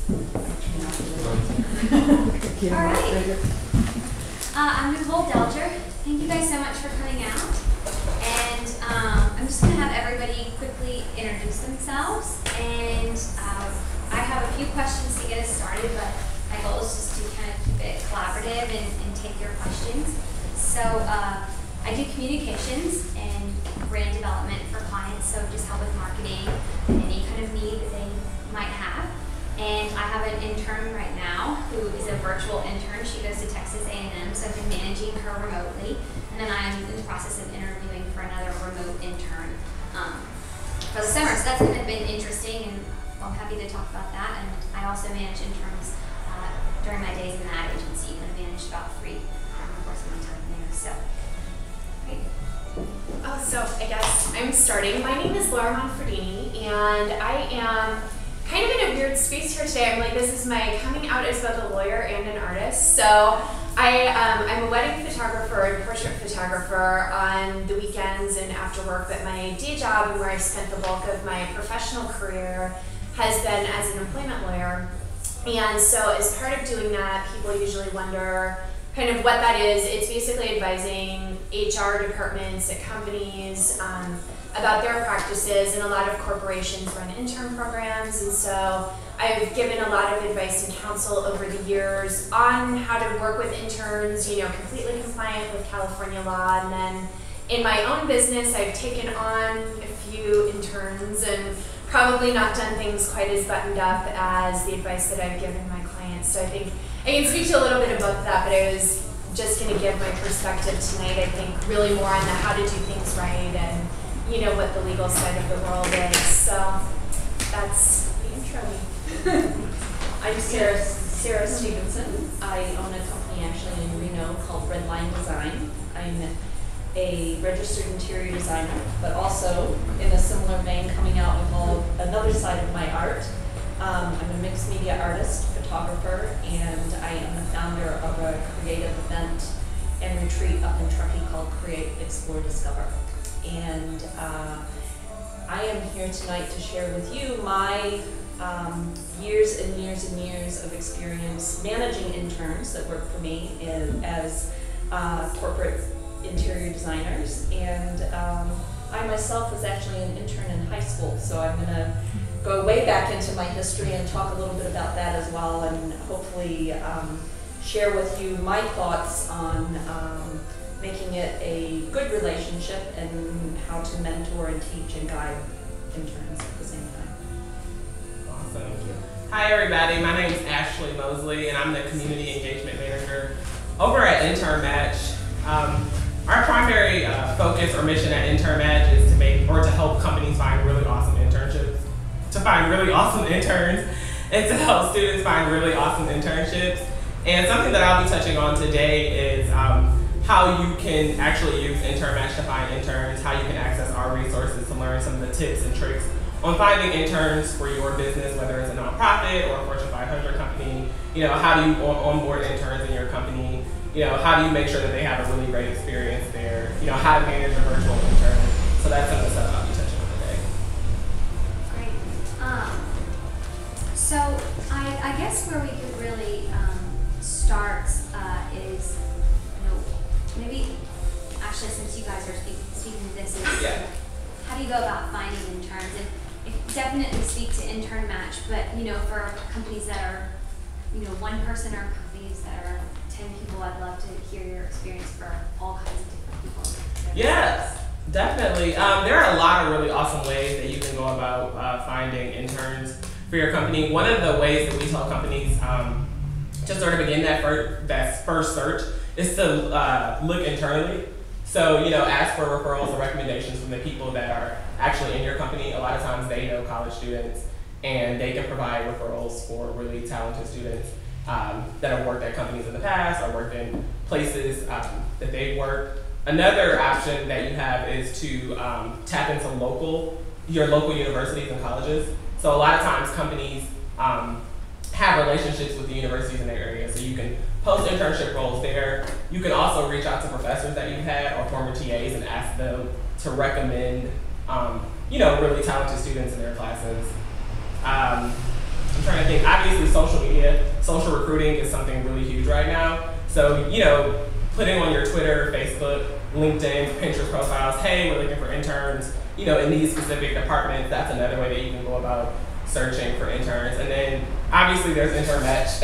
All right. I'm Nicole Delger. Thank you guys so much for coming out. And I'm just going to have everybody quickly introduce themselves. And I have a few questions to get us started, but my goal is just to kind of keep it collaborative and take your questions. So I do communications and brand development for clients, so just help with marketing and any kind of need that they might have. And I have an intern right now who is a virtual intern. She goes to Texas A&M, so I've been managing her remotely. And then I'm in the process of interviewing for another remote intern for the summer. So that's kind of been interesting, and I'm happy to talk about that. And I also manage interns during my days in the ad agency, and I managed about 3 over the course of my time there. So, great. Oh, so I guess I'm starting. My name is Laura Monfredini, and I am kind of in a weird space here today. I'm like, this is my coming out as both a lawyer and an artist. So I'm a wedding photographer and portrait photographer on the weekends and after work, but my day job and where I spent the bulk of my professional career has been as an employment lawyer. And so as part of doing that, people usually wonder kind of what that is. It's basically advising HR departments at companies about their practices, and a lot of corporations run intern programs, and so I've given a lot of advice and counsel over the years on how to work with interns, you know, completely compliant with California law. And then in my own business, I've taken on a few interns and probably not done things quite as buttoned up as the advice that I've given my clients. So I think I can speak to a little bit about that, but I was just going to give my perspective tonight, I think, really more on the how to do things right and, you know, what the legal side of the world is. So that's the intro. I'm Sarah Stevenson. I own a company actually in Reno called Red Line Design. I'm a registered interior designer, but also in a similar vein coming out with another side of my art. I'm a mixed media artist, photographer, and I am the founder of a creative event and retreat up in Truckee called Create, Explore, Discover. And I am here tonight to share with you my years and years and years of experience managing interns that work for me as corporate interior designers. And I myself was actually an intern in high school, so I'm going to go way back into my history and talk a little bit about that as well, and hopefully share with you my thoughts on making it a good relationship and how to mentor and teach and guide interns at the same time. Awesome. Hi everybody, my name is Ashely Mosley, and I'm the Community Engagement Manager over at Intern Match. Our primary focus or mission at Intern Match is to help companies find really awesome internships, to find really awesome interns, and to help students find really awesome internships. And something that I'll be touching on today is how you can actually use Intern Match to find interns, how you can access our resources to learn some of the tips and tricks on finding interns for your business, whether it's a nonprofit or a Fortune 500 company. You know, how do you onboard interns in your company? You know, how do you make sure that they have a really great experience there? You know, how to manage a virtual intern. So that's some of the stuff I'll be touching on today. Great. So I guess where we could really start is, you know, maybe actually, since you guys are speaking to this, is how do you go about finding interns? And definitely speak to Intern Match, but you know, for companies that are, you know, 1 person or companies that are 10 people, I'd love to hear your experience for all kinds of different people. Yes, definitely. There are a lot of really awesome ways that you can go about finding interns for your company. One of the ways that we tell companies to sort of begin that first search is to look internally. So, you know, ask for referrals or recommendations from the people that are actually in your company. A lot of times they know college students, and they can provide referrals for really talented students that have worked at companies in the past or worked in places that they've worked. Another option that you have is to tap into your local universities and colleges. So a lot of times companies have relationships with the universities in their area, so you can post internship roles there. You can also reach out to professors that you've had or former TAs and ask them to recommend you know, really talented students in their classes. I'm trying to think, obviously social media, social recruiting is something really huge right now. So, you know, putting on your Twitter, Facebook, LinkedIn, Pinterest profiles, hey, we're looking for interns, you know, in these specific departments. That's another way that you can go about searching for interns. And then obviously there's Intern Match.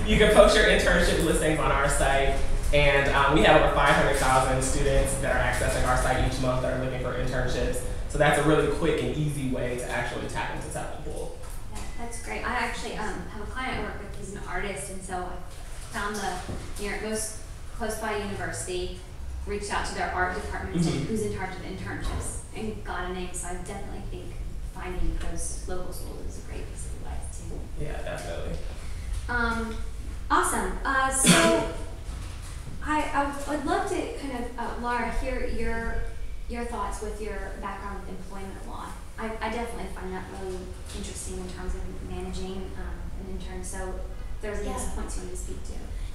You can post your internship listings on our site. And we have over 500,000 students that are accessing our site each month that are looking for internships. So that's a really quick and easy way to actually tap into talent pool. Yeah, that's great. I actually have a client I work with who's an artist, and so I found the most close by university, reached out to their art department, and who's in charge of internships, and got a name. So I definitely think finding those local schools is a great piece of advice too. Yeah, definitely. Awesome. So I would love to kind of, Laura, hear your thoughts with your background with employment law. I definitely find that really interesting in terms of managing an intern. So if there's any points you want to speak to.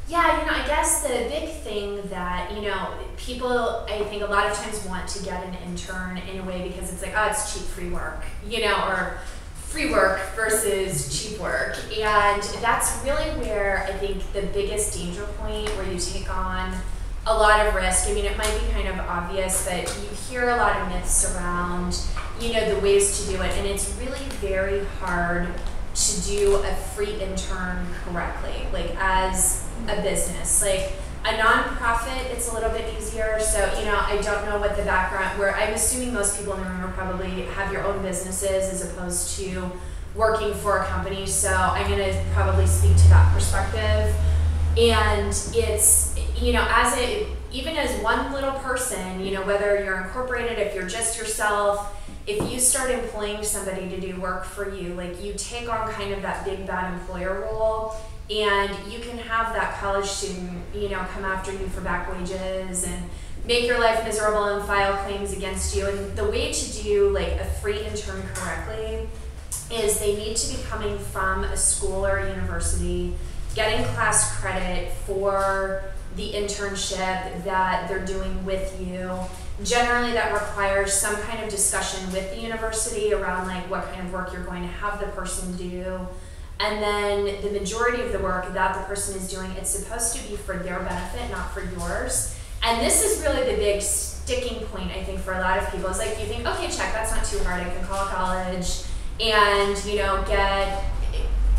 Yeah, you know, I guess the big thing that, you know, people, I think a lot of times want to get an intern in a way because it's like, oh, it's cheap free work, you know, or free work versus cheap work. And that's really where I think the biggest danger point where you take on a lot of risk. I mean, it might be kind of obvious, but you hear a lot of myths around, you know, the ways to do it. And it's really very hard to do a free intern correctly, like as a business. Like a nonprofit, it's a little bit easier. So, you know, I don't know what the background, where I'm assuming most people in the room are probably have your own businesses as opposed to working for a company. So I'm going to probably speak to that perspective. And it's, you know, even as one little person, you know, whether you're incorporated, if you're just yourself, if you start employing somebody to do work for you, like you take on kind of that big bad employer role, and you can have that college student, you know, come after you for back wages and make your life miserable and file claims against you. And the way to do like a free intern correctly is they need to be coming from a school or a university, getting class credit for the internship that they're doing with you. Generally that requires some kind of discussion with the university around like what kind of work you're going to have the person do. And then the majority of the work that the person is doing, it's supposed to be for their benefit, not for yours. And this is really the big sticking point, I think, for a lot of people. It's like you think, okay, check, that's not too hard. I can call college and, you know,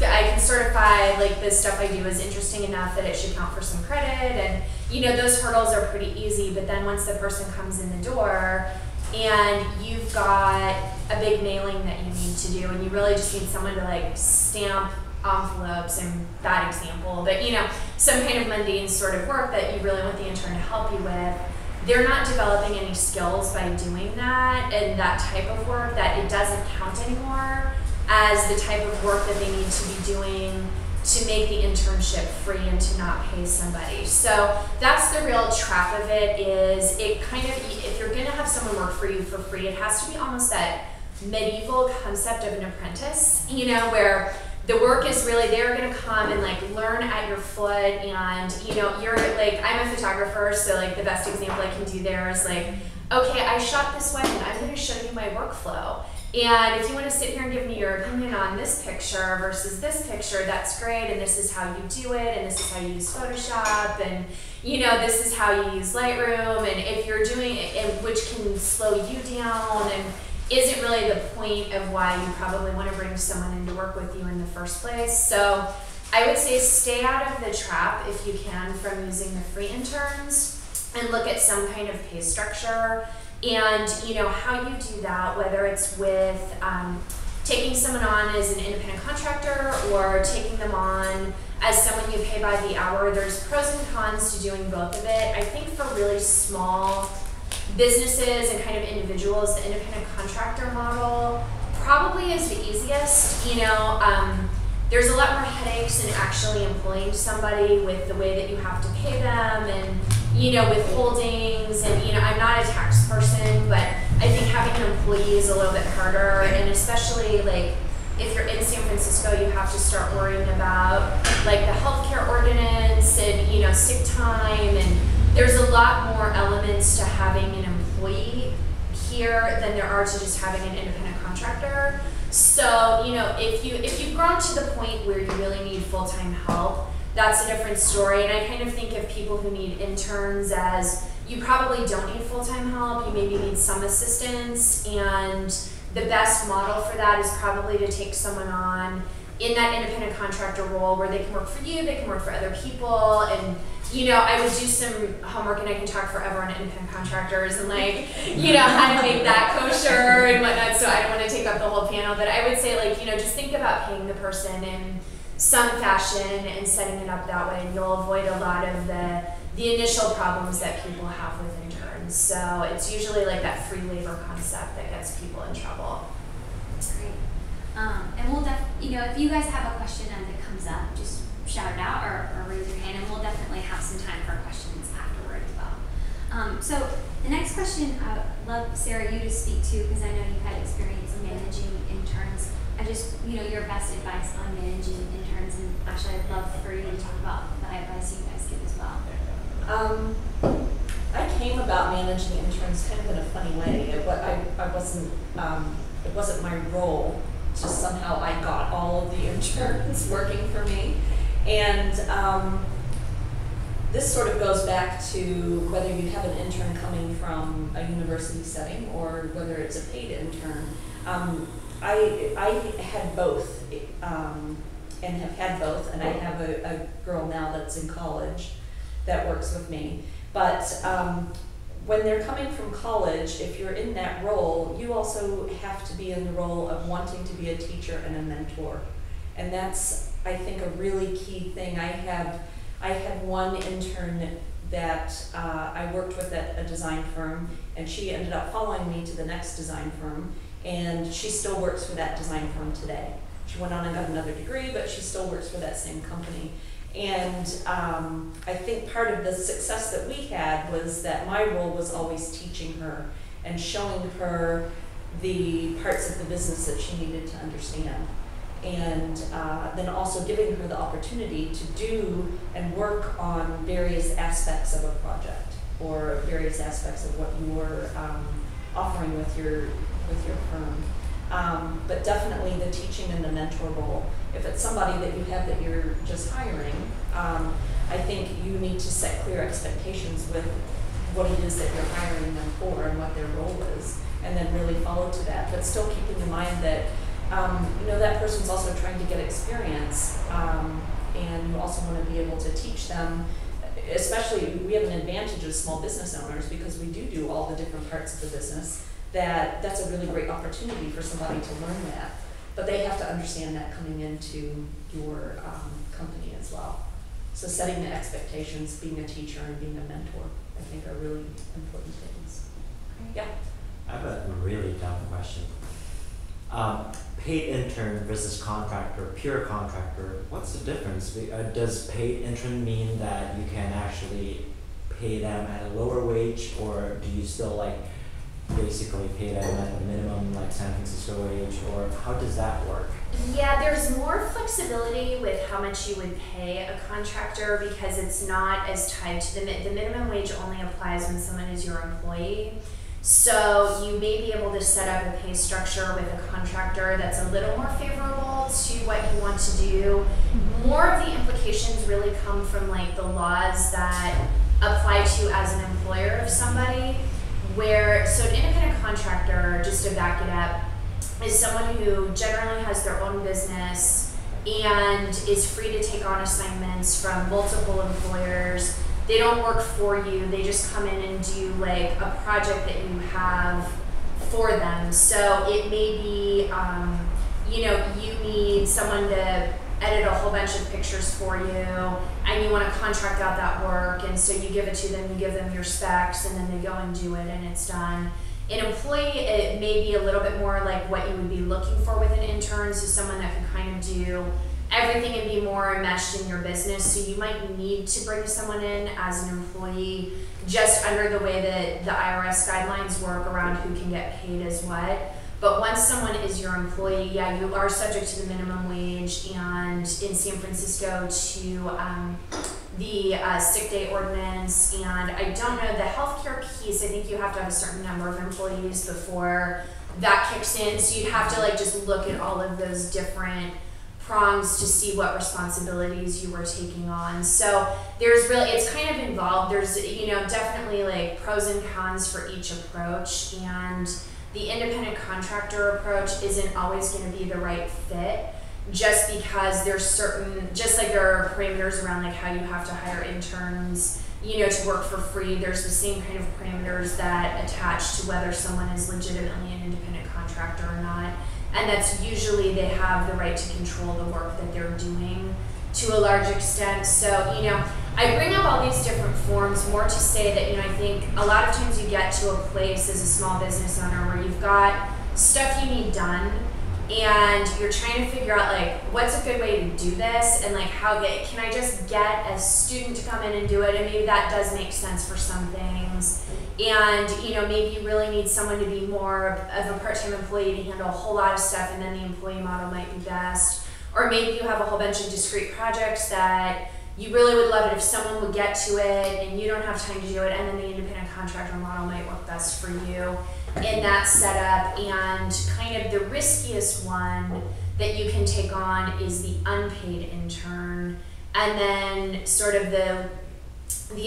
I can certify like this stuff I do is interesting enough that it should count for some credit. And, you know, those hurdles are pretty easy. But then once the person comes in the door and you've got a big mailing that you need to do, and you really just need someone to like stamp envelopes, and bad example, but you know, some kind of mundane sort of work that you really want the intern to help you with, they're not developing any skills by doing that and that type of work, that it doesn't count anymore as the type of work that they need to be doing to make the internship free and to not pay somebody. So that's the real trap of it, is it kind of, if you're gonna have someone work for you for free, it has to be almost that medieval concept of an apprentice, you know, where the work is really, they're gonna come and like learn at your foot, and you know, you're like, I'm a photographer, so like the best example I can do there is like, okay, I shot this wedding, I'm gonna show you my workflow. And if you want to sit here and give me your opinion on this picture versus this picture, that's great, and this is how you do it, and this is how you use Photoshop, and you know, this is how you use Lightroom, and if you're doing it, which can slow you down and isn't really the point of why you probably want to bring someone in to work with you in the first place. So I would say stay out of the trap if you can from using the free interns, and look at some kind of pay structure. And you know, how you do that, whether it's with taking someone on as an independent contractor or taking them on as someone you pay by the hour, there's pros and cons to doing both of it. I think for really small businesses and kind of individuals, the independent contractor model probably is the easiest. You know, there's a lot more headaches in actually employing somebody with the way that you have to pay them, and you know, withholdings, and you know, I'm not a tax person, but I think having an employee is a little bit harder, and especially like if you're in San Francisco, you have to start worrying about like the healthcare ordinance and you know, sick time, and there's a lot more elements to having an employee here than there are to just having an independent contractor. So, you know, if you've grown to the point where you really need full-time help, that's a different story. And I kind of think of people who need interns as you probably don't need full-time help, you maybe need some assistance, and the best model for that is probably to take someone on in that independent contractor role where they can work for you, they can work for other people, and you know, I would do some homework and I can talk forever on independent contractors and like, you know, how to make that kosher and whatnot, so I don't want to take up the whole panel, but I would say like, you know, just think about paying the person in some fashion and setting it up that way, and you'll avoid a lot of the initial problems that people have with interns. So it's usually like that free labor concept that gets people in trouble. Great. And we'll you know, if you guys have a question as it comes up, just shout it out or raise your hand, and we'll definitely have some time for questions afterward as well. So the next question I would love, Sarah, you to speak to, because I know you've had experience in managing interns. I just, you know, your best advice on managing interns, and actually I'd love for you to talk about the advice you guys give as well. I came about managing interns kind of in a funny way. It wasn't my role. Just somehow I got all of the interns working for me. And this sort of goes back to whether you have an intern coming from a university setting or whether it's a paid intern. I had both, and have had both, and I have a girl now that's in college that works with me. But when they're coming from college, if you're in that role, you also have to be in the role of wanting to be a teacher and a mentor. And that's, I think, a really key thing. I had one intern that I worked with at a design firm, and she ended up following me to the next design firm, and she still works for that design firm today. She went on and got another degree, but she still works for that same company. And I think part of the success that we had was that my role was always teaching her and showing her the parts of the business that she needed to understand. And then also giving her the opportunity to do and work on various aspects of a project or various aspects of what you were offering with your firm. But definitely the teaching and the mentor role. If it's somebody that you have that you're just hiring, I think you need to set clear expectations with what it is that you're hiring them for and what their role is, and then really follow to that. But still keeping in mind that you know, that person's also trying to get experience, and you also want to be able to teach them. Especially, we have an advantage as small business owners because we do all the different parts of the business. That's a really great opportunity for somebody to learn that. But they have to understand that coming into your company as well. So setting the expectations, being a teacher and being a mentor, I think are really important things. Yeah. I have a really dumb question. Paid intern versus contractor, pure contractor, what's the difference? Does paid intern mean that you can actually pay them at a lower wage, or do you still like basically pay them at a minimum like San Francisco wage, or how does that work? Yeah, there's more flexibility with how much you would pay a contractor because it's not as tied to the minimum wage only applies when someone is your employee. So you may be able to set up a pay structure with a contractor that's a little more favorable to what you want to do. More of the implications really come from like the laws that apply to you as an employer of somebody. So an independent contractor, just to back it up, is someone who generally has their own business and is free to take on assignments from multiple employers. They don't work for you, they just come in and do like a project that you have for them. So it may be, you know, you need someone to edit a whole bunch of pictures for you and you want to contract out that work, and so you give it to them, you give them your specs, and then they go and do it and it's done. An employee, it may be a little bit more like what you would be looking for with an intern, so someone that can kind of do everything and be more enmeshed in your business. So you might need to bring someone in as an employee just under the way that the IRS guidelines work around who can get paid as what. But once someone is your employee, yeah, you are subject to the minimum wage and in San Francisco to the sick day ordinance. And I don't know, the healthcare piece, I think you have to have a certain number of employees before that kicks in. So you'd have to like just look at all of those different prongs to see what responsibilities you were taking on. So there's really, it's kind of involved. There's, you know, definitely like pros and cons for each approach, and the independent contractor approach isn't always going to be the right fit, just because there's certain, just like there are parameters around like how you have to hire interns, you know, to work for free. There's the same kind of parameters that attach to whether someone is legitimately an independent contractor or not. And that's usually they have the right to control the work that they're doing to a large extent. So, you know, I bring up all these different forms more to say that, you know, I think a lot of times you get to a place as a small business owner where you've got stuff you need done, and you're trying to figure out like what's a good way to do this, and like how can I just get a student to come in and do it, and maybe that does make sense for some things. And you know, maybe you really need someone to be more of a part-time employee to handle a whole lot of stuff, and then the employee model might be best. Or maybe you have a whole bunch of discrete projects that you really would love it if someone would get to it and you don't have time to do it, and then the independent contractor model might work best for you in that setup. And kind of the riskiest one that you can take on is the unpaid intern. And then sort of the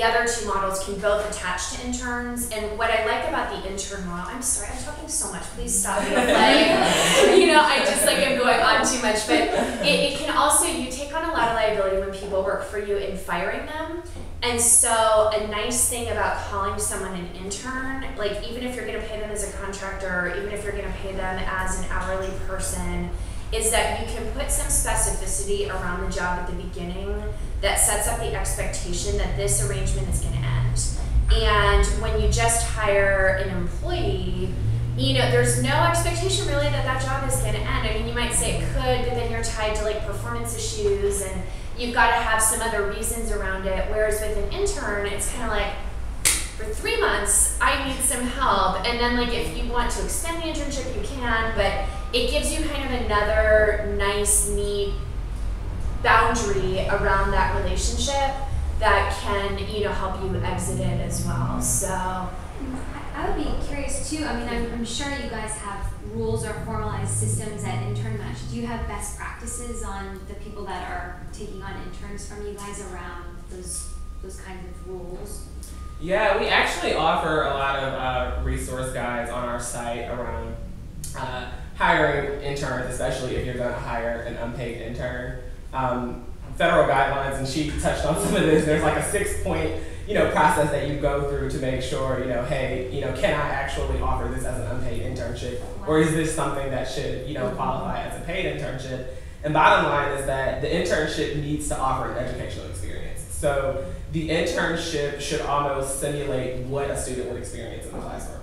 other two models can both attach to interns. And what I like about the intern model, I'm sorry, I'm talking so much, please stop me. Like, you know, I just like I'm going on too much, but it can also, you take on a lot of liability when people work for you in firing them. And so a nice thing about calling someone an intern, like even if you're gonna pay them as a contractor, or even if you're gonna pay them as an hourly person, is that you can put some specificity around the job at the beginning that sets up the expectation that this arrangement is going to end. And when you just hire an employee, you know, there's no expectation really that that job is going to end. I mean, you might say it could, but then you're tied to like performance issues, and you've got to have some other reasons around it. Whereas with an intern, it's kind of like, for 3 months, I need some help. And then like if you want to extend the internship, you can, but it gives you kind of another nice, neat boundary around that relationship that can, you know, help you exit it as well. So I would be curious too. I mean, I'm sure you guys have rules or formalized systems at Intern Match. Do you have best practices on the people that are taking on interns from you guys around those kinds of rules? Yeah, we actually offer a lot of resource guides on our site around hiring interns, especially if you're going to hire an unpaid intern. Federal guidelines, and she touched on some of this. There's like a 6-point, you know, process that you go through to make sure, you know, hey, you know, can I actually offer this as an unpaid internship, or is this something that should, you know, qualify as a paid internship? And bottom line is that the internship needs to offer an educational experience. So the internship should almost simulate what a student would experience in the classroom.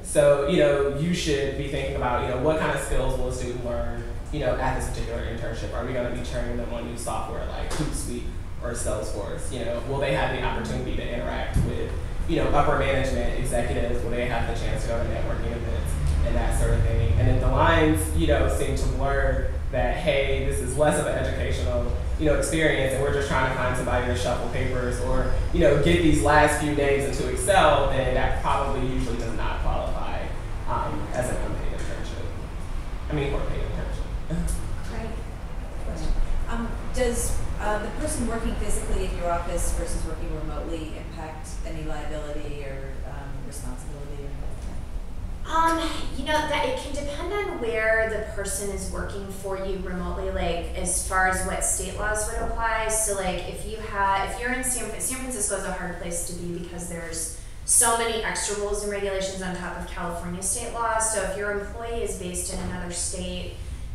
So, you know, you should be thinking about, you know, what kind of skills will a student learn, you know, at this particular internship? Are we going to be training them on new software like Hootsuite or Salesforce? You know, will they have the opportunity to interact with, you know, upper management executives? Will they have the chance to go to networking events and that sort of thing? And then the lines, you know, seem to blur that, hey, this is less of an educational, you know, experience, and we're just trying to find somebody to shuffle papers or, you know, get these last few names into Excel, then that probably usually does not qualify as an unpaid internship. I mean, or paid internship. Right. Does the person working physically in your office versus working remotely impact any liability or responsibility? You know, that it can depend on where the person is working for you remotely, like as far as what state laws would apply. So like if you're in San Francisco is a hard place to be because there's so many extra rules and regulations on top of California state laws. So if your employee is based in another state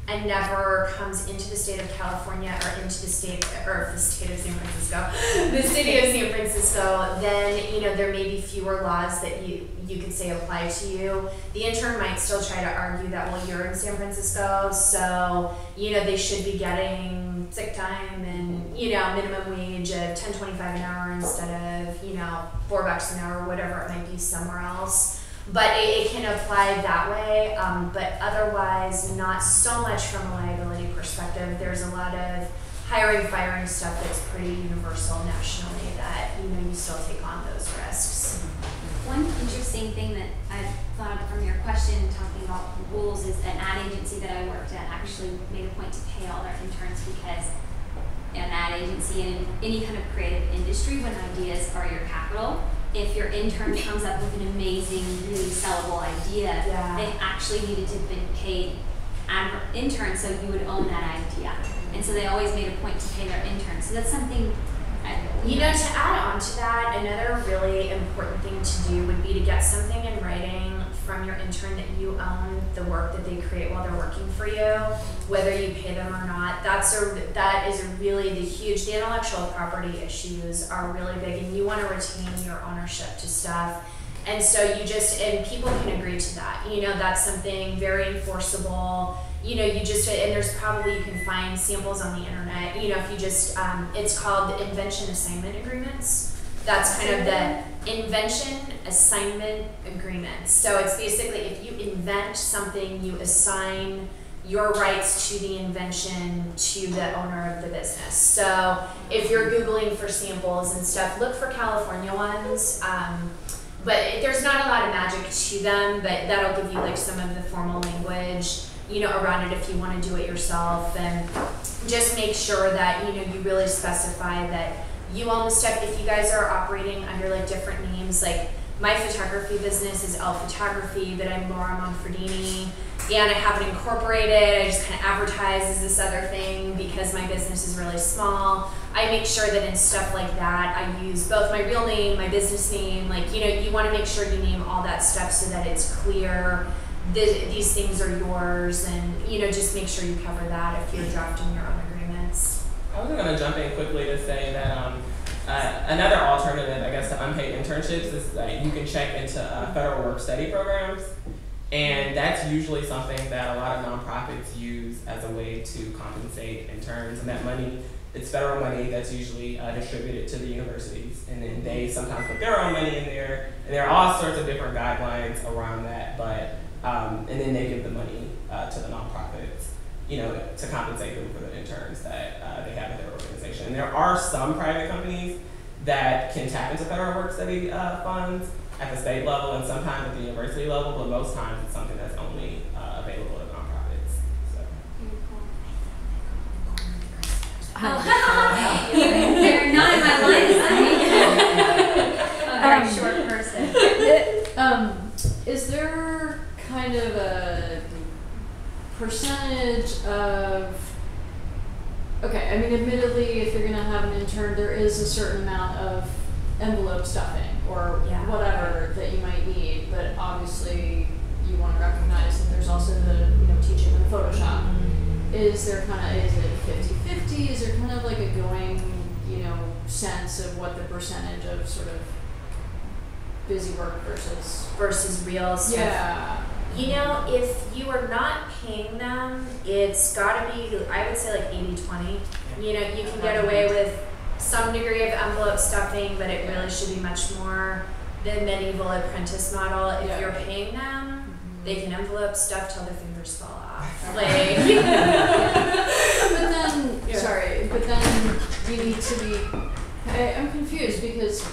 and never comes into the state of California or into the state of San Francisco, the city of San Francisco, then, you know, there may be fewer laws that you could say apply to you. The intern might still try to argue that, well, you're in San Francisco, so, you know, they should be getting sick time and, you know, minimum wage of $10.25 an hour instead of, you know, $4 an hour, whatever it might be somewhere else. But it can apply that way, but otherwise not so much from a liability perspective. There's a lot of hiring, firing stuff that's pretty universal nationally, that you still take on those risks. One interesting thing that I thought of from your question talking about rules is an ad agency that I worked at actually made a point to pay all their interns because an ad agency in any kind of creative industry, when ideas are your capital, if your intern comes up with an amazing, really sellable idea, they actually needed to have been paid interns, so you would own that idea. And so they always made a point to pay their interns. So that's something, to add on to that, another really important thing to do would be to get something in writing from your intern that you own the work that they create while they're working for you, whether you pay them or not. That is really the intellectual property issues are really big, and you want to retain your ownership to stuff. And so and people can agree to that. That's something very enforceable. And there's probably, you can find samples on the internet. If you just, it's called the invention assignment agreements. That's kind of the invention assignment agreements. So it's basically, if you invent something, you assign your rights to the invention to the owner of the business. So if you're Googling for samples and stuff, look for California ones. But there's not a lot of magic to them, but that'll give you like some of the formal language, around it if you want to do it yourself. And just make sure that, you really specify that you own the stuff. If you guys are operating under like different names, like my photography business is L Photography, but I'm Laura Monfredini, and I have it incorporated. I just kind of advertise as this other thing because my business is really small. I make sure that in stuff like that, I use both my real name, my business name. Like, you want to make sure you name all that stuff so that it's clear. These things are yours, and just make sure you cover that if you're drafting your own agreements. I was going to jump in quickly to say that another alternative, I guess, to unpaid internships is that you can check into federal work study programs, and that's usually something that a lot of nonprofits use as a way to compensate interns, and that money, it's federal money that's usually distributed to the universities, and then they sometimes put their own money in there, and there are all sorts of different guidelines around that, but and then they give the money to the nonprofits, to compensate them for the interns that they have in their organization. And there are some private companies that can tap into federal work study funds at the state level and sometimes at the university level, but most times it's something that's only available to nonprofits. So. They're not in my line of sight. A very short person. Is there kind of a percentage of, admittedly, if you're going to have an intern, there is a certain amount of envelope stuffing or whatever that you might need, but obviously you want to recognize that there's also the, teaching them Photoshop. Mm-hmm. Is it 50-50? Is there kind of like a going, sense of what the percentage of sort of busy work versus real stuff? Yeah. If you are not paying them, it's got to be, I would say, like 80-20. You can get away with some degree of envelope stuffing, but it really should be much more the medieval apprentice model. If you're paying them, they can envelope stuff till their fingers fall off. But then you need to be, I'm confused because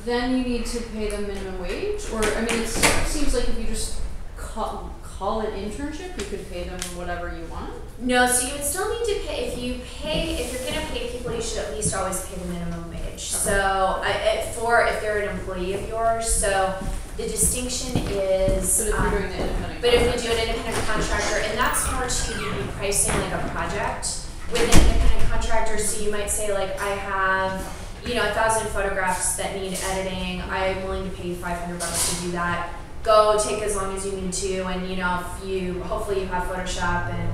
then you need to pay them minimum wage, or it seems like if you just call it internship, you could pay them whatever you want. No, so you would still need to pay. If you're going to pay people, you should at least always pay the minimum wage. Okay. So if they're an employee of yours, so the distinction is. But if you're doing the independent. But if we do an independent contractor, and that's more to you'd be pricing like a project with an independent contractor. So you might say like I have 1,000 photographs that need editing. I'm willing to pay you $500 to do that. Go take as long as you need to, and if hopefully you have Photoshop and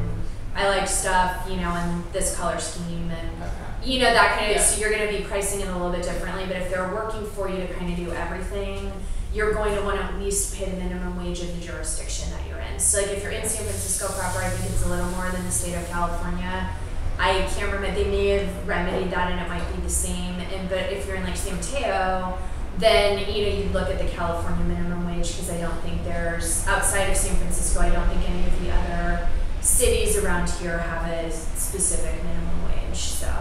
I like stuff, in this color scheme and that kind of. So you're going to be pricing it a little bit differently. But if they're working for you to kind of do everything, you're going to want to at least pay the minimum wage of the jurisdiction that you're in. So like if you're in San Francisco proper, I think it's a little more than the state of California. I can't remember, they may have remedied that and it might be the same. But if you're in like San Mateo, then you'd look at the California minimum wage, because I don't think there's, outside of San Francisco, I don't think any of the other cities around here have a specific minimum wage, so.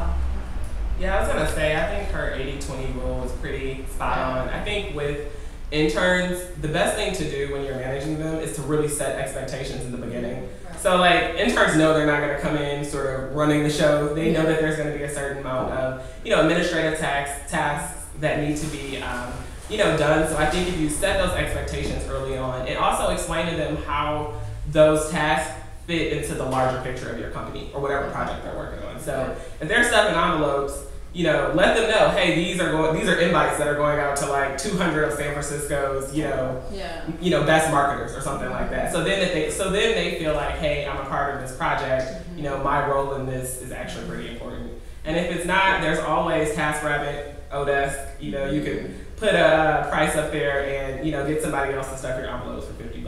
Yeah, I was gonna say, I think her 80-20 rule is pretty spot on. I think with interns, the best thing to do when you're managing them is to really set expectations in the beginning. So like, interns know they're not gonna come in sort of running the show. They know that there's gonna be a certain amount of, administrative tasks that need to be, done. So I think if you set those expectations early on, and also explain to them how those tasks fit into the larger picture of your company or whatever project they're working on. So if they're stuffing envelopes, let them know, hey, these are invites that are going out to like 200 of San Francisco's, best marketers or something like that. So then they feel like, hey, I'm a part of this project. My role in this is actually pretty important. And if it's not, there's always TaskRabbit, Odesk. You can put a price up there and get somebody else to stuff your envelopes for $50.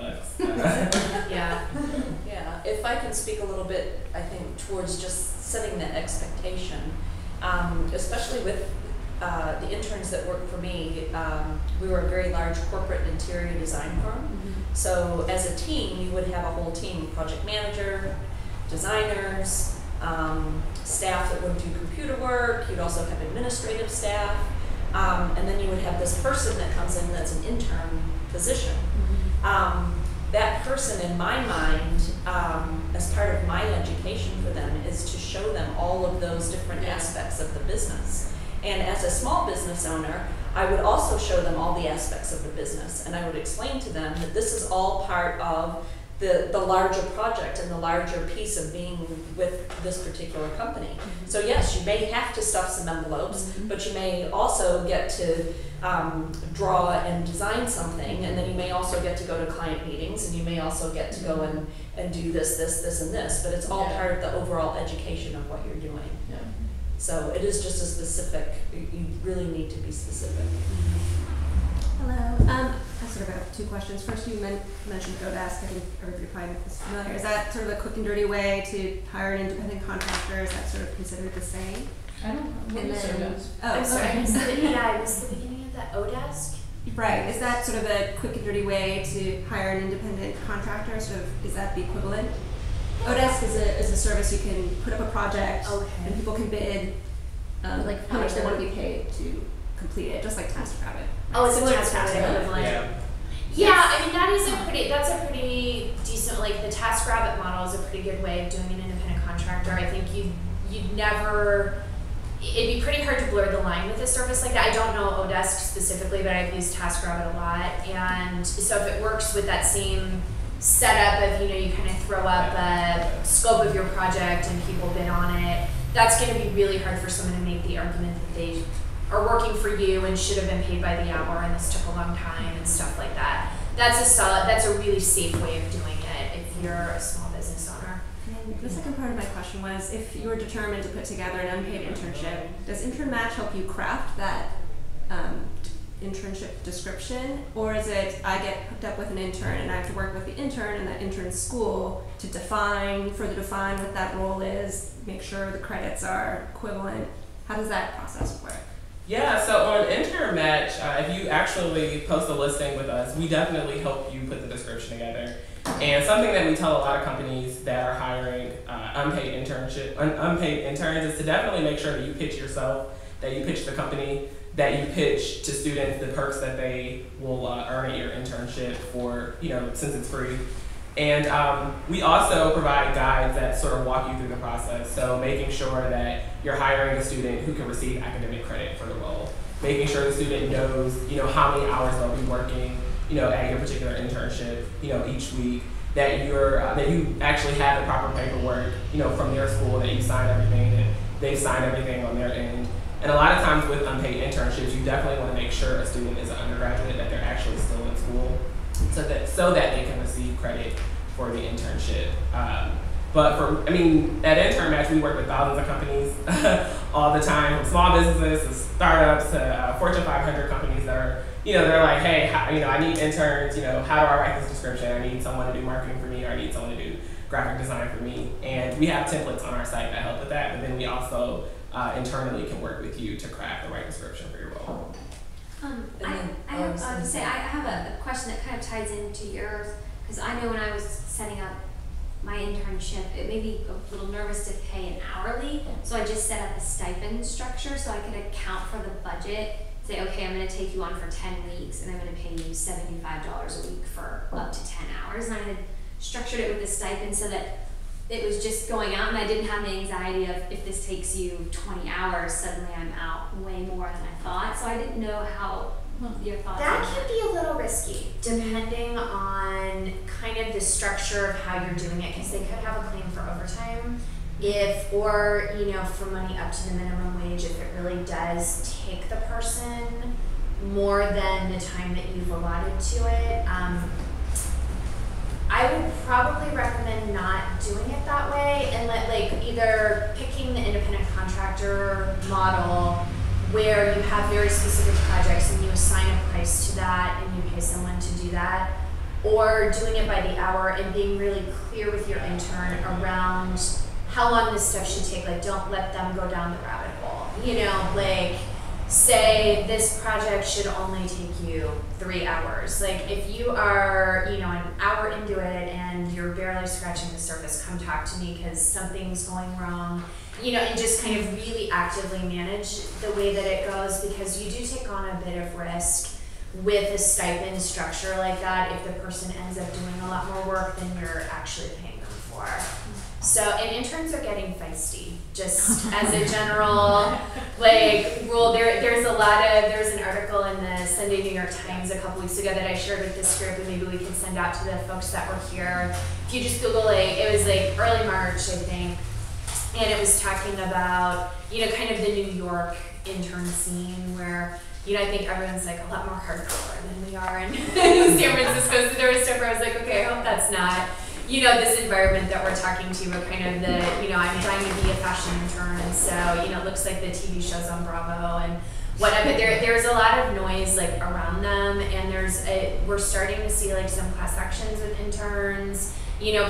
Yeah. Yeah, if I can speak a little bit, I think, towards just setting that expectation, especially with the interns that work for me. We were a very large corporate interior design firm. So as a team, you would have a whole team, project manager, designers, staff that would do computer work. You'd also have administrative staff. And then you would have this person that comes in that's an intern position. That person, in my mind, as part of my education for them, is to show them all of those different aspects of the business. And as a small business owner, I would also show them all the aspects of the business, and I would explain to them that this is all part of the larger project and the larger piece of being with this particular company. So yes, you may have to stuff some envelopes, but you may also get to draw and design something, and then you may also get to go to client meetings, and you may also get to go and do this, and this, but it's all part of the overall education of what you're doing. So it is just a specific, you really need to be specific. Hello. I sort of have two questions. First, you mentioned Odesk. I think everybody probably is familiar. Is that sort of a quick and dirty way to hire an independent contractor? Is that sort of considered the same? I don't know. And then, I'm sorry. okay. I missed the beginning of that. Odesk? Right. Is that sort of a quick and dirty way to hire an independent contractor? Sort of, is that the equivalent? Odesk is a service you can put up a project, and people can bid like how much they want to be paid to complete it, just like TaskRabbit. Oh, it's a TaskRabbit equivalent. Yeah, I mean that's a pretty decent, like the TaskRabbit model is a pretty good way of doing an independent contractor. I think you'd never, it'd be pretty hard to blur the line with a service like that. I don't know Odesk specifically, but I've used TaskRabbit a lot, and so if it works with that same setup of you kind of throw up a scope of your project and people bid on it, that's going to be really hard for someone to make the argument that they are working for you and should have been paid by the hour and this took a long time and stuff like that. That's a really safe way of doing it if you're a small business owner. And the second part of my question was, if you were determined to put together an unpaid internship, does Intern Match help you craft that internship description, or is it I get hooked up with an intern and I have to work with the intern and that intern's school to further define what that role is, make sure the credits are equivalent? How does that process work? Yeah, so on Intern Match, if you actually post a listing with us, we definitely help you put the description together. And something that we tell a lot of companies that are hiring unpaid interns is to definitely make sure that you pitch yourself, that you pitch the company, that you pitch to students the perks that they will earn at your internship for, since it's free. And we also provide guides that sort of walk you through the process. So making sure that you're hiring a student who can receive academic credit for the role. Making sure the student knows, how many hours they'll be working, at your particular internship, each week. That you actually have the proper paperwork, from their school, that you sign everything, that they've signed everything on their end. And a lot of times with unpaid internships, you definitely want to make sure a student is an undergraduate, that they're actually still in school, so that they can receive credit for the internship. But at Intern Match, we work with thousands of companies all the time, from small businesses to startups to Fortune 500 companies that are, they're like, hey, I need interns, how do I write this description? I need someone to do marketing for me, or I need someone to do graphic design for me. And we have templates on our site that help with that, but then we also internally can work with you to craft the right description for your role. I have a question that kind of ties into yours, because I know when I was setting up my internship, it made me a little nervous to pay an hourly, so I just set up a stipend structure so I could account for the budget. Say, okay, I'm going to take you on for 10 weeks, and I'm going to pay you $75 a week for up to 10 hours. And I had structured it with a stipend so that it was just going out, and I didn't have the anxiety of if this takes you 20 hours, suddenly I'm out way more than I thought. So I didn't know how your thoughts That on can be a little risky, depending on kind of the structure of how you're doing it, because they could have a claim for overtime. Or for money up to the minimum wage, if it really does take the person more than the time that you've allotted to it. I would probably recommend not doing it that way, and either picking the independent contractor model where you have very specific projects and you assign a price to that and you pay someone to do that, or doing it by the hour and being really clear with your intern around how long this stuff should take. Don't let them go down the rabbit hole. Say this project should only take you 3 hours. If you are, an hour into it and you're barely scratching the surface, come talk to me because something's going wrong. And just kind of really actively manage the way that it goes, because you do take on a bit of risk with a stipend structure like that if the person ends up doing a lot more work than you're actually paying them for. So, and interns are getting feisty, just as a general rule. There's an article in the Sunday New York Times a couple weeks ago that I shared with this group, and maybe we can send out to the folks that were here. If you just Google it was early March, I think, and it was talking about, kind of the New York intern scene where, I think everyone's a lot more hardcore than we are in San Francisco. So there was stuff where I was okay, I hope that's not, this environment that we're talking to, but kind of the, I'm trying to be a fashion intern, and so, it looks like the TV shows on Bravo and whatever. There's a lot of noise around them, and we're starting to see some class actions with interns,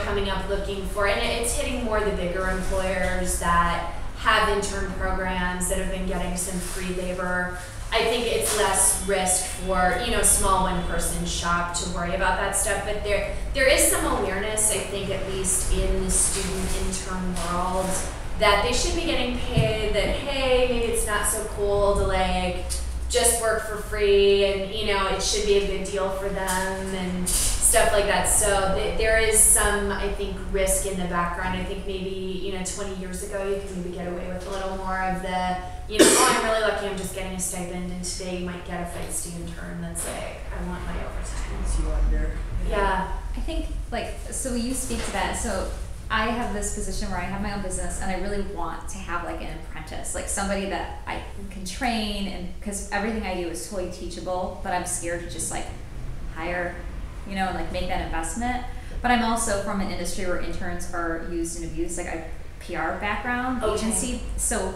coming up looking for, and it's hitting more the bigger employers that have intern programs that have been getting some free labor. I think it's less risk for, small one-person shop to worry about that stuff, but there is some awareness, I think, at least in the student intern world, that they should be getting paid, that, hey, maybe it's not so cool to, just work for free, and, it should be a good deal for them, and stuff like that. So there is some, I think, risk in the background. I think maybe, 20 years ago, you could maybe get away with a little more of the, I'm really lucky, I'm just getting a stipend, and today you might get a feisty intern that's I want my overtime. It's you wonder. Yeah. I think, so you speak to that. So I have this position where I have my own business, and I really want to have an apprentice, somebody that I can train, and because everything I do is totally teachable, but I'm scared to just hire, and make that investment. But I'm also from an industry where interns are used and abused, I PR background, agency. So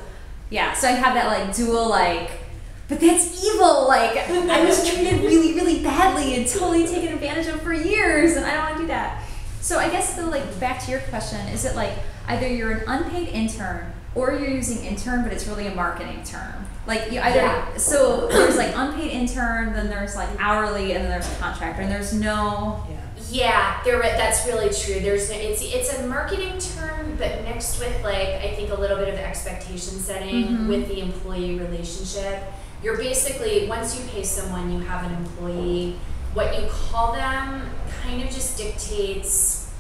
yeah, so I have that dual but that's evil. I was treated really, really badly and totally taken advantage of for years, and I don't want to do that. So I guess though, back to your question, is it either you're an unpaid intern or you're using intern, but it's really a marketing term? You either so there's unpaid intern, then there's hourly, and then there's contractor, and there's no. Yeah, that's really true. It's a marketing term, but mixed with I think a little bit of expectation setting with the employee relationship. You're basically, once you pay someone, you have an employee. What you call them kind of just dictates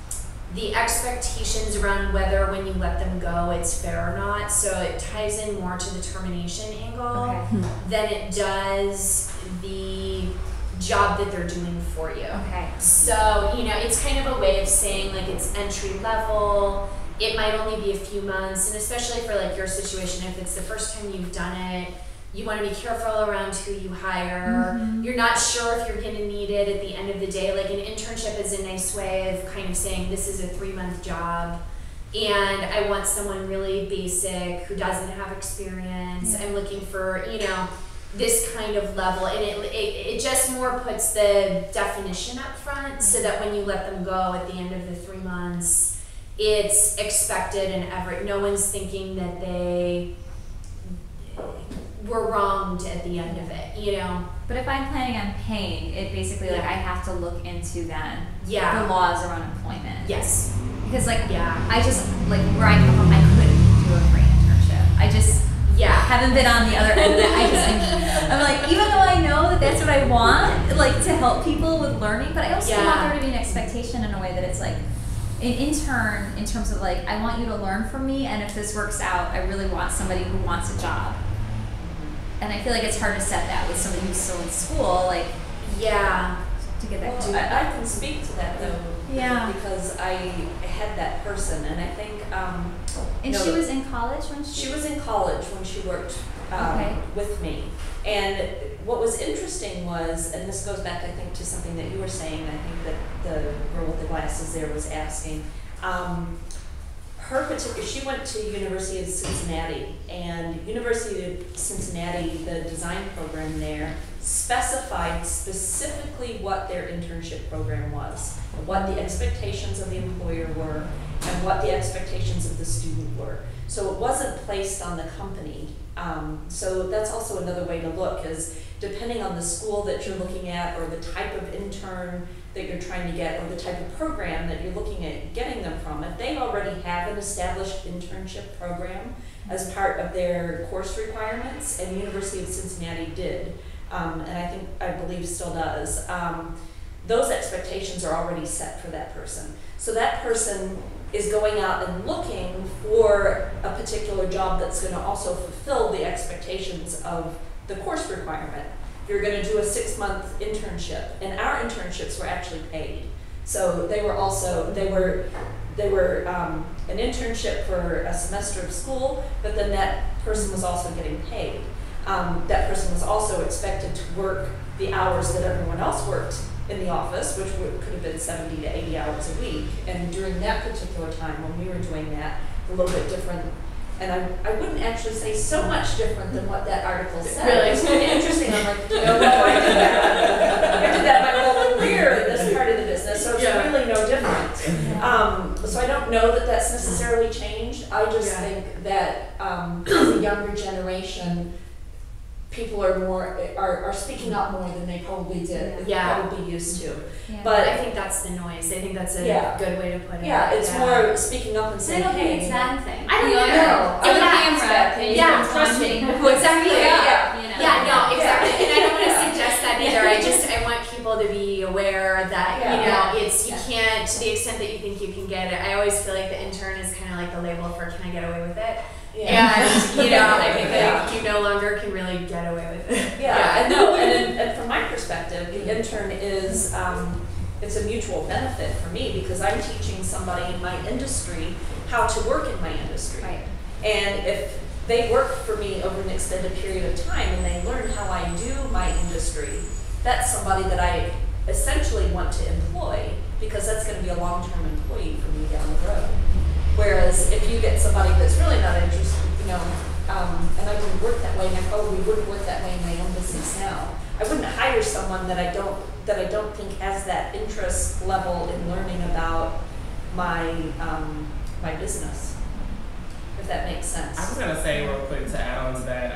the expectations around whether when you let them go it's fair or not. So it ties in more to the termination angle than it does the job that they're doing for you. Okay. So, it's kind of a way of saying it's entry level. It might only be a few months, and especially for your situation, if it's the first time you've done it, you want to be careful around who you hire. You're not sure if you're going to need it at the end of the day. An internship is a nice way of kind of saying this is a 3-month job, and I want someone really basic who doesn't have experience. I'm looking for, this kind of level, and it just more puts the definition up front so that when you let them go at the end of the 3 months, it's expected, and no one's thinking that they were wronged at the end of it, But if I'm planning on paying, it basically I have to look into then the laws around employment. Yes. because like Yeah. I just like where I come from, I couldn't do a free internship. I just haven't been on the other end of that. I'm like, even though I know that that's what I want, like to help people with learning, but I also want there to be an expectation in a way that it's like an intern in terms of like, I want you to learn from me, and if this works out, I really want somebody who wants a job. And I feel like it's hard to set that with somebody who's still in school, like to get that. Well, I can speak to that though. Yeah. Because I had that person, and I think. And she was in college when she was in college when she worked with me. And what was interesting was, and this goes back, I think, to something that you were saying. I think that the girl with the glasses there was asking. She went to University of Cincinnati, and University of Cincinnati, the design program there, specified specifically what their internship program was, what the expectations of the employer were, and what the expectations of the student were. So it wasn't placed on the company. So that's also another way to look, is depending on the school that you're looking at, or the type of intern that you're trying to get, or the type of program that you're looking at getting them from, if they already have an established internship program as part of their course requirements, and University of Cincinnati did, and I believe still does, those expectations are already set for that person. So that person is going out and looking for a particular job that's going to also fulfill the expectations of the course requirement. You're going to do a 6-month internship, and our internships were actually paid. So they were an internship for a semester of school, but then that person was also getting paid. That person was also expected to work the hours that everyone else worked in the office, which could have been 70 to 80 hours a week. And during that particular time, when we were doing that, a little bit different. And I wouldn't actually say so much different than what that article said. Really? It's kind of interesting. I'm like, no, I did that. I did that my whole career in this part of the business, so it's really no different. So I don't know that that's necessarily changed. I just think that as a younger generation, people are speaking up more than they probably did, probably used to. Yeah. But I think that's the noise. I think that's a good way to put it. Yeah, it's more speaking up and I saying, don't think hey. it's a bad thing. I don't know. either. Trust me. Exactly. No, exactly. And I don't want to Yeah. suggest that either. I want people to be aware that you can't, to the extent that you think you can get it. I always feel like the intern is kind of like the label for can I get away with it. Yeah. And I think that you no longer can really get away with it. And from my perspective, the intern is it's a mutual benefit for me, because I'm teaching somebody in my industry how to work in my industry. Right. And if they work for me over an extended period of time and they learn how I do my industry, that's somebody that I essentially want to employ, because that's going to be a long-term employee for me down the road. Whereas if you get somebody that's really not interested, and I wouldn't work that way, and I probably wouldn't work that way in my own business now. I wouldn't hire someone that I don't think has that interest level in learning about my my business, if that makes sense. I was gonna say real quick to add on to that.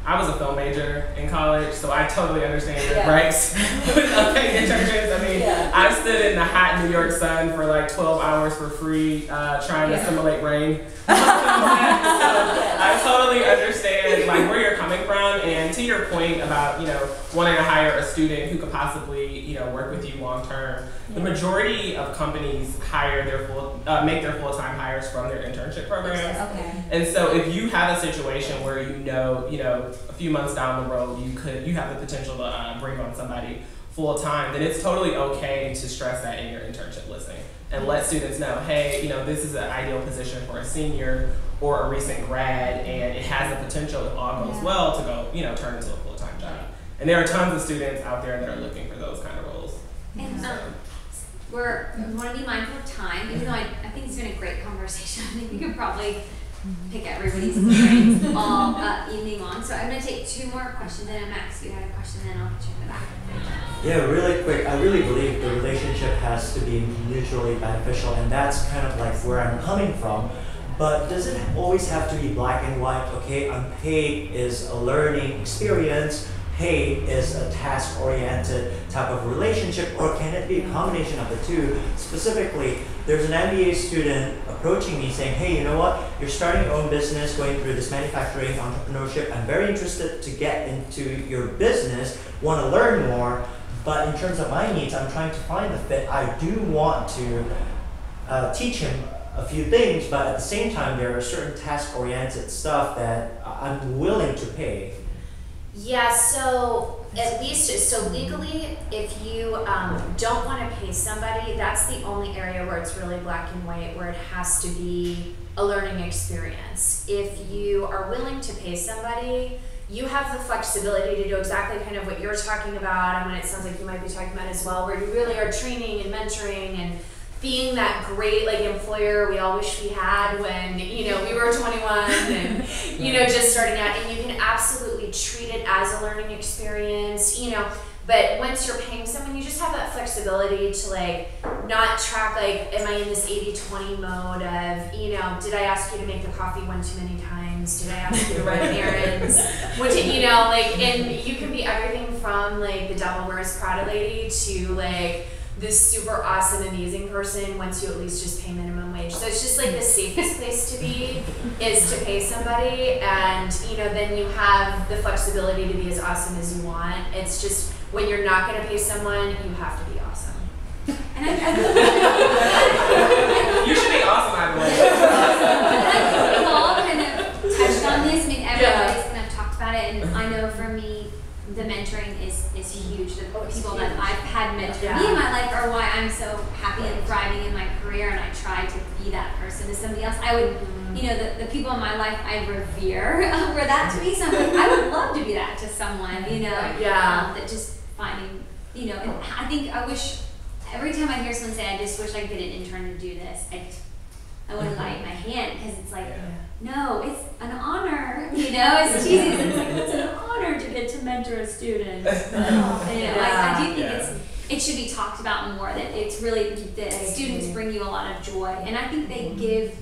I was a film major in college, so I totally understand the breaks with unpaid internships. I mean, I stood in the hot New York sun for like 12 hours for free, trying to simulate rain. So I totally understand like where you're coming from, and to your point about wanting to hire a student who could possibly work with you long term. The majority of companies hire make their full-time hires from their internship programs. Okay. And so if you have a situation where a few months down the road you have the potential to bring on somebody full time, then it's totally okay to stress that in your internship listing and let students know, hey, this is an ideal position for a senior or a recent grad, and it has the potential, if all goes well, to go turn into a full-time job. And there are tons of students out there that are looking for those kind of roles. And we want to be mindful of time, even though I think it's been a great conversation. I think we could probably pick everybody's brains all evening long. So I'm going to take 2 more questions, and Max, you had a question, then I'll put you in the back. Yeah, really quick. I really believe the relationship has to be mutually beneficial, and that's kind of like where I'm coming from. But does it always have to be black and white? Okay, unpaid is a learning experience. paid is a task-oriented type of relationship, or can it be a combination of the two? Specifically, there's an MBA student approaching me saying, hey, you know what, you're starting your own business, going through this manufacturing entrepreneurship, I'm very interested to get into your business, want to learn more, but in terms of my needs, I'm trying to find the fit. I do want to teach him a few things, but at the same time, there are certain task-oriented stuff that I'm willing to pay. Yeah, so at least, so legally, if you don't want to pay somebody, that's the only area where it's really black and white, where it has to be a learning experience. If you are willing to pay somebody, you have the flexibility to do exactly kind of what you're talking about, and what it sounds like you might be talking about as well, where you really are training and mentoring and being that great like employer we all wish we had when, you know, we were 21 and, you know, just starting out, and you can absolutely treat it as a learning experience, you know, but once you're paying someone, you just have that flexibility to like not track like, am I in this 80-20 mode of, you know, did I ask you to make the coffee one too many times? Did I ask you to run errands? You know, like, and you can be everything from like the Devil Wears Prada lady to like this super awesome, amazing person once you at least just pay minimum wage. So it's just like the safest place to be is to pay somebody, and you know, then you have the flexibility to be as awesome as you want. It's just when you're not going to pay someone, you have to be awesome. And You should be awesome, by the way. I think we've all kind of touched on this. I mean, everybody's kind of talked about it, and I know for me, the mentoring is huge. The people that I've had mentor me in my life are why I'm so happy and thriving in my career, and I try to be that person to somebody else. I would, you know, the people in my life I revere were that to me. So I'm like, I would love to be that to someone, you know, that just finding, you know, and I think I wish, every time I hear someone say, I just wish I could get an intern to do this, I want to bite my hand, because it's like, no, it's an honor, you know, it's cheesy, it's like, it's an honor to get to mentor a student. I do think it should be talked about more, that it's really, the students bring you a lot of joy, and I think they give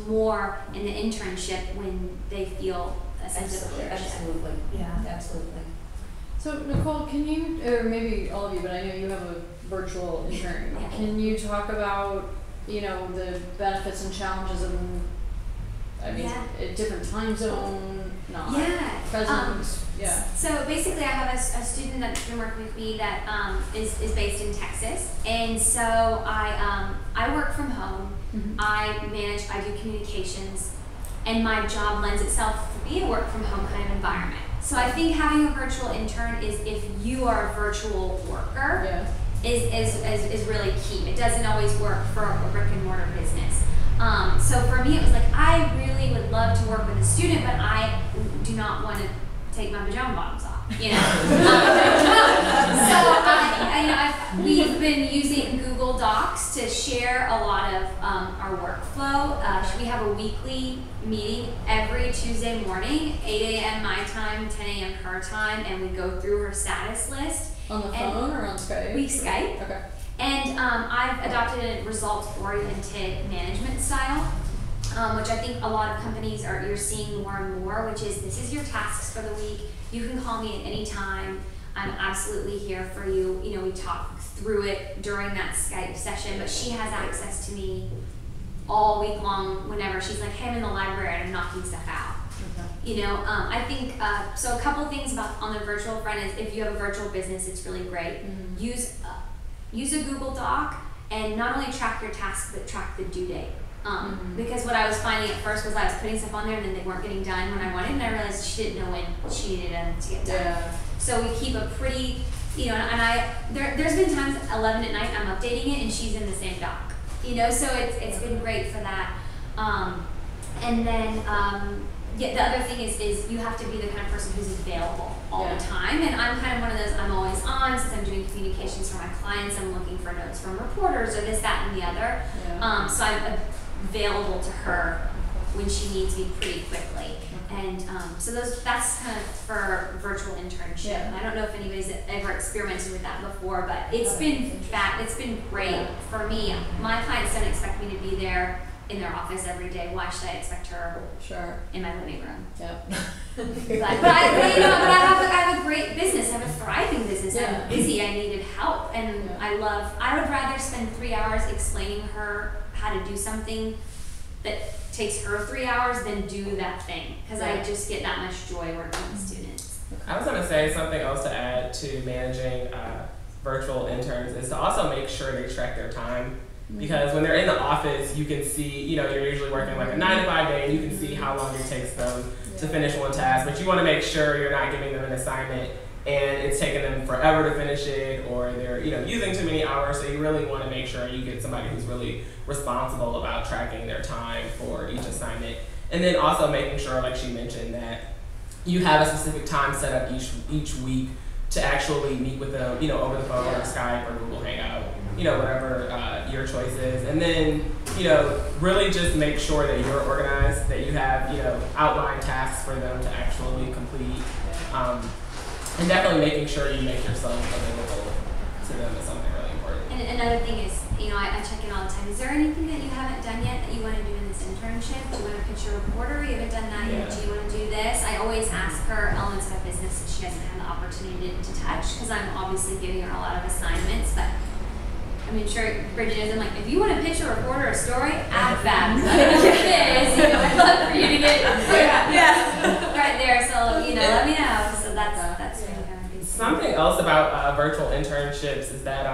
more in the internship when they feel a sense of leadership. Absolutely. Yeah. Absolutely. So Nicole, can you, or maybe all of you, but I know you have a virtual intern. Can you talk about, you know, the benefits and challenges of, I mean, a different time zone, not present? So basically, I have a student that's been working with me that is based in Texas, and so I work from home. I do communications, and my job lends itself to be a work from home kind of environment. So I think having a virtual intern is, if you are a virtual worker, is really key. It doesn't always work for a brick and mortar business. So for me, it was like, I really would love to work with a student, but I do not want to take my pajama bottoms off, you know. So we've been using Google Docs to share a lot of our workflow. We have a weekly meeting every Tuesday morning, 8 a.m. my time, 10 a.m. her time, and we go through her status list. On the phone or on Skype? We Skype. Okay. And I've adopted a results-oriented management style, which I think a lot of companies you're seeing more and more, which is, this is your tasks for the week. You can call me at any time. I'm absolutely here for you. You know, we talk through it during that Skype session, but she has access to me all week long whenever she's like, hey, I'm in the library and I'm knocking stuff out. You know, I think, so a couple things about on the virtual front is, if you have a virtual business, it's really great. Use a Google Doc, and not only track your tasks, but track the due date. Because what I was finding at first was I was putting stuff on there and then they weren't getting done when I wanted, and I realized she didn't know when she needed them to get done. So we keep a pretty, you know, and there's been times 11 at night I'm updating it and she's in the same doc. You know, so it's been great for that. And then the other thing is you have to be the kind of person who's available all the time, and I'm kind of one of those, I'm always on, since I'm doing communications for my clients, I'm looking for notes from reporters or this, that, and the other. So I'm available to her when she needs me pretty quickly. And so that's kind of for virtual internship. And I don't know if anybody's ever experimented with that before, but it's been great for me. My clients don't expect me to be there in their office every day. Why should I expect her Sure. in my living room? Yep. But I have a great business. I have a thriving business. Yeah. I'm busy. I needed help, and Yeah. I would rather spend 3 hours explaining her how to do something that takes her 3 hours than do that thing, because I just get that much joy working with students. I was going to say something else to add to managing virtual interns is to also make sure they track their time. Because when they're in the office, you can see, you're usually working like a 9 to 5 day, and you can see how long it takes them to finish one task. But you want to make sure you're not giving them an assignment and it's taking them forever to finish it, or they're, using too many hours. So you really want to make sure you get somebody who's really responsible about tracking their time for each assignment. And then also making sure, like she mentioned, that you have a specific time set up each week to actually meet with them, over the phone or Skype or Google Hangout, whatever your choice is. And then, really just make sure that you're organized, that you have, outlined tasks for them to actually complete. And definitely making sure you make yourself available to them is something really important. And another thing is, I check in all the time. Is there anything that you haven't done yet that you want to do in this internship? Do you want to pitch a reporter? You haven't done that yet. Do you want to do this? I always ask her elements of my business that she hasn't had the opportunity to touch, because I'm obviously giving her a lot of assignments. But I mean, sure, Bridget is. I'm like, if you want to pitch a reporter a story, add that. I don't know what it is. I'd love for you to get right there. So let me know. So that's really kind of Something else about virtual internships is that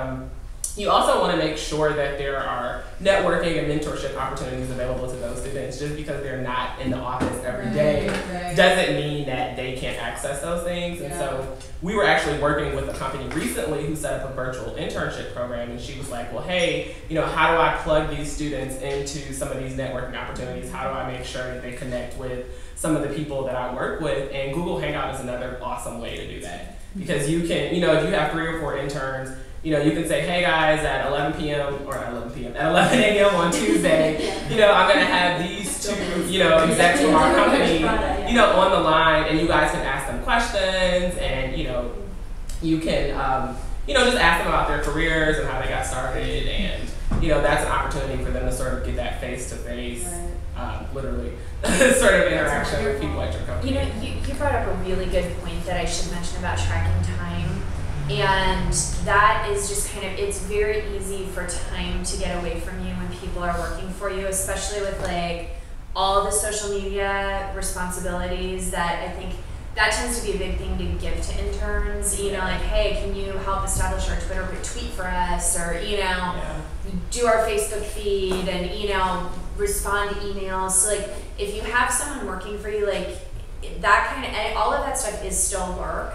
you also want to make sure that there are networking and mentorship opportunities available to those students. Just because they're not in the office every day doesn't mean that they can't access those things. And so we were actually working with a company recently who set up a virtual internship program, and she was like, well, hey, how do I plug these students into some of these networking opportunities? How do I make sure that they connect with some of the people that I work with? And Google Hangout is another awesome way to do that. Because you can, if you have 3 or 4 interns, you can say, hey guys, at 11 p.m. or at 11 a.m. on Tuesday, I'm going to have these 2, execs from our company, on the line, and you guys can ask them questions, and, you can, just ask them about their careers and how they got started, and, that's an opportunity for them to sort of get that face-to-face, literally, sort of interaction with people at your company. You brought up a really good point that I should mention about tracking time. And that is just it's very easy for time to get away from you when people are working for you, especially with all the social media responsibilities that I think that tends to be a big thing to give to interns, hey, can you help establish our Twitter tweet for us, or, do our Facebook feed and, respond to emails. So if you have someone working for you, that all of that stuff is still work.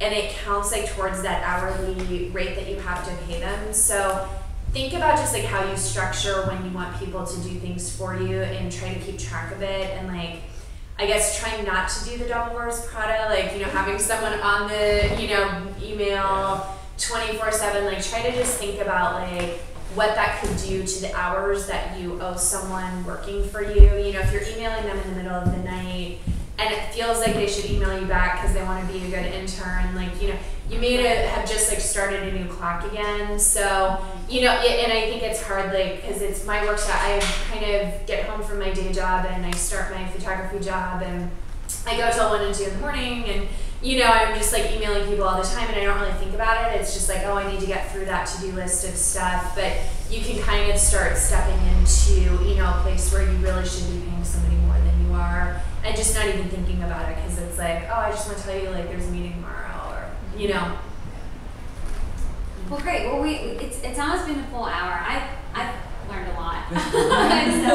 And it counts towards that hourly rate that you have to pay them. So think about just how you structure when you want people to do things for you, and try to keep track of it. And I guess try not to do the double wars Prada, having someone on the email 24/7. Try to just think about what that could do to the hours that you owe someone working for you. If you're emailing them in the middle of the night, and it feels like they should email you back because they want to be a good intern, you may have just started a new clock again. So, and I think it's hard, because it's my work style. I kind of get home from my day job and I start my photography job, and I go till 1 and 2 in the morning, and I'm just emailing people all the time, and I don't really think about it. It's just oh, I need to get through that to-do list of stuff. But you can kind of start stepping into, a place where you really should be paying somebody more than you are, and just not even thinking about it, because it's oh, I just want to tell you there's a meeting tomorrow, or Well, great. Well, it's almost been a full hour. I've learned a lot. So,